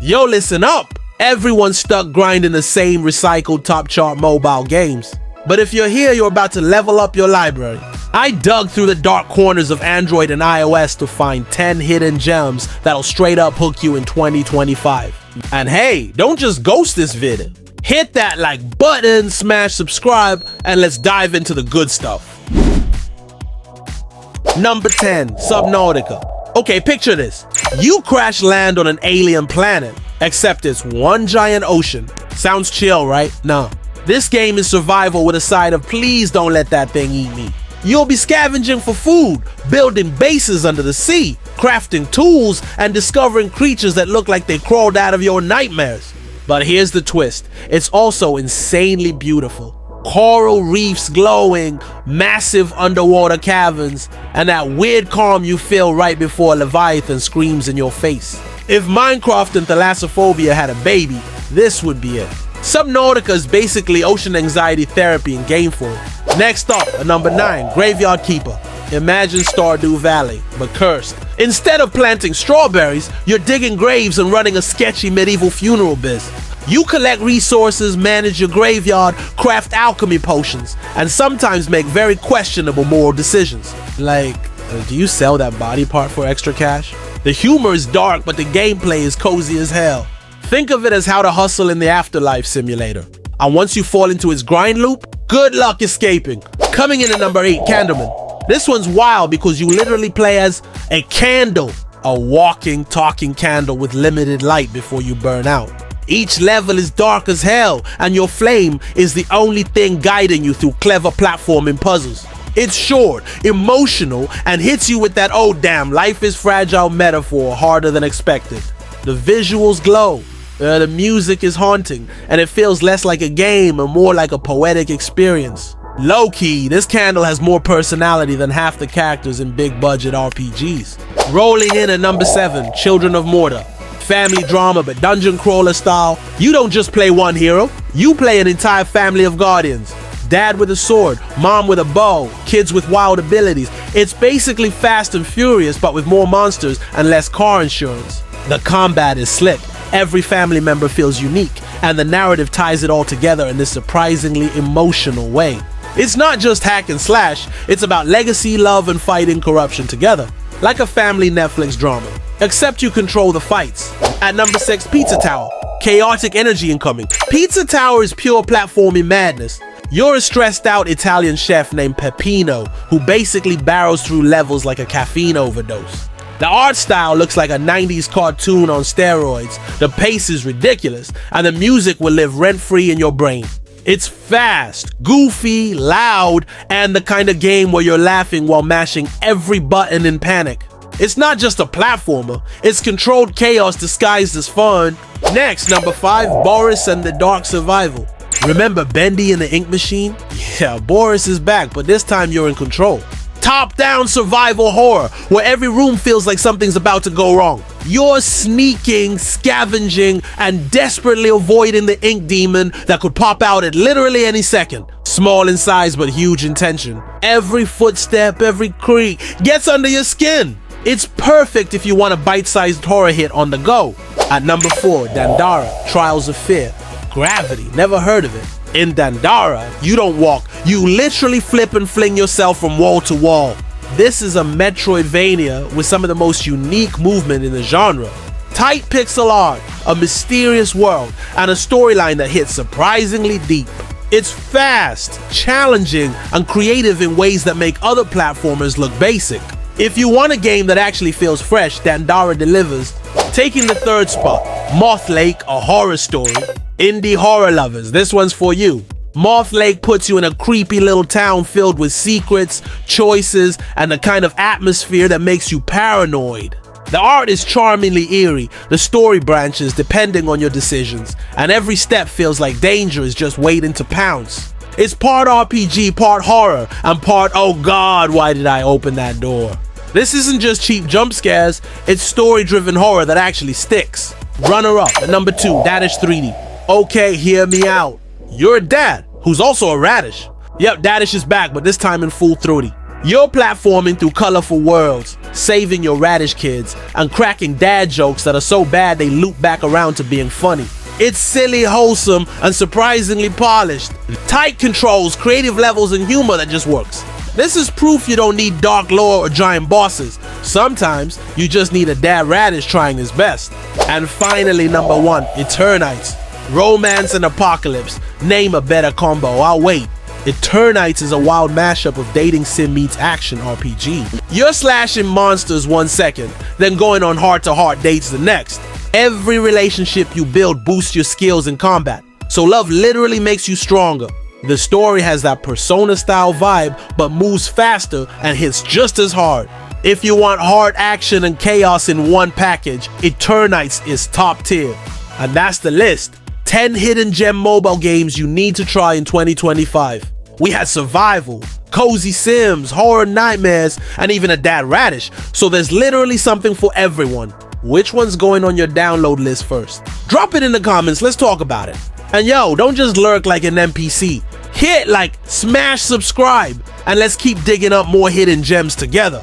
Yo, listen up! Everyone's stuck grinding the same recycled top chart mobile games. But if you're here, you're about to level up your library. I dug through the dark corners of Android and iOS to find 10 hidden gems that'll straight up hook you in 2025. And hey, don't just ghost this vid. Hit that like button, smash subscribe, and let's dive into the good stuff. Number 10, Subnautica. Okay, picture this. You crash land on an alien planet, except it's one giant ocean. Sounds chill, right? No. This game is survival with a side of please don't let that thing eat me. You'll be scavenging for food, building bases under the sea, crafting tools, and discovering creatures that look like they crawled out of your nightmares. But here's the twist. It's also insanely beautiful. Coral reefs glowing, massive underwater caverns, and that weird calm you feel right before a Leviathan screams in your face. If Minecraft and Thalassophobia had a baby, this would be it. Subnautica is basically ocean anxiety therapy in game form. Next up, at number 9, Graveyard Keeper. Imagine Stardew Valley, but cursed. Instead of planting strawberries, you're digging graves and running a sketchy medieval funeral biz. You collect resources, manage your graveyard, craft alchemy potions, and sometimes make very questionable moral decisions. Like, do you sell that body part for extra cash? The humor is dark, but the gameplay is cozy as hell. Think of it as how to hustle in the afterlife simulator. And once you fall into its grind loop, good luck escaping. Coming in at number 8, Candleman. This one's wild because you literally play as a candle, a walking, talking candle with limited light before you burn out. Each level is dark as hell, and your flame is the only thing guiding you through clever platforming puzzles. It's short, emotional, and hits you with that oh damn, life is fragile metaphor harder than expected. The visuals glow, the music is haunting, and it feels less like a game and more like a poetic experience. Low-key, this candle has more personality than half the characters in big-budget RPGs. Rolling in at number 7, Children of Morta. Family drama but dungeon crawler style. You don't just play one hero, you play an entire family of guardians. Dad with a sword, mom with a bow, kids with wild abilities. It's basically Fast and Furious but with more monsters and less car insurance. The combat is slick, every family member feels unique, and the narrative ties it all together in this surprisingly emotional way. It's not just hack and slash, it's about legacy, love, and fighting corruption together. Like a family Netflix drama, except you control the fights. At number 6, Pizza Tower. Chaotic energy incoming. Pizza Tower is pure platforming madness. You're a stressed out Italian chef named Peppino who basically barrels through levels like a caffeine overdose. The art style looks like a 90s cartoon on steroids, the pace is ridiculous, and the music will live rent-free in your brain. It's fast, goofy, loud, and the kind of game where you're laughing while mashing every button in panic. It's not just a platformer, it's controlled chaos disguised as fun. Next, number 5, Boris and the Dark Survival. Remember Bendy and the Ink Machine? Yeah, Boris is back, but this time you're in control. Top-down survival horror, where every room feels like something's about to go wrong. You're sneaking, scavenging, and desperately avoiding the ink demon that could pop out at literally any second. Small in size but huge in tension. Every footstep, every creak gets under your skin. It's perfect if you want a bite-sized horror hit on the go. At number 4, Dandara, Trials of Fear. Gravity, never heard of it. In Dandara, you don't walk, you literally flip and fling yourself from wall to wall. This is a Metroidvania with some of the most unique movement in the genre. Tight pixel art, a mysterious world, and a storyline that hits surprisingly deep. It's fast, challenging, and creative in ways that make other platformers look basic. If you want a game that actually feels fresh, Dandara delivers. Taking the 3rd spot, Moth Lake, a horror story. Indie horror lovers, this one's for you. Moth Lake puts you in a creepy little town filled with secrets, choices, and the kind of atmosphere that makes you paranoid. The art is charmingly eerie, the story branches depending on your decisions, and every step feels like danger is just waiting to pounce. It's part RPG, part horror, and part oh god, why did I open that door? This isn't just cheap jump scares, it's story-driven horror that actually sticks. Runner-up at number 2, Dadish 3D. Okay, hear me out. You're a dad who's also a radish. Yep, Dadish is back, but this time in full 3D. You're platforming through colorful worlds, saving your radish kids, and cracking dad jokes that are so bad they loop back around to being funny. It's silly, wholesome, and surprisingly polished. Tight controls, creative levels, and humor that just works. This is proof you don't need dark lore or giant bosses. Sometimes you just need a dad radish trying his best. And finally, number 1, Eternites. Romance and apocalypse. Name a better combo. I'll wait. Eternites is a wild mashup of dating sim meets action RPG. You're slashing monsters 1 second, then going on heart-to-heart dates the next. Every relationship you build boosts your skills in combat, so love literally makes you stronger. The story has that Persona-style vibe, but moves faster and hits just as hard. If you want hard action and chaos in one package, Eternites is top tier. And that's the list. 10 hidden gem mobile games you need to try in 2025. We had survival, cozy sims, horror nightmares, and even a dad radish, so there's literally something for everyone. Which one's going on your download list first? Drop it in the comments, let's talk about it. And yo, don't just lurk like an NPC. Hit like, smash subscribe, and let's keep digging up more hidden gems together.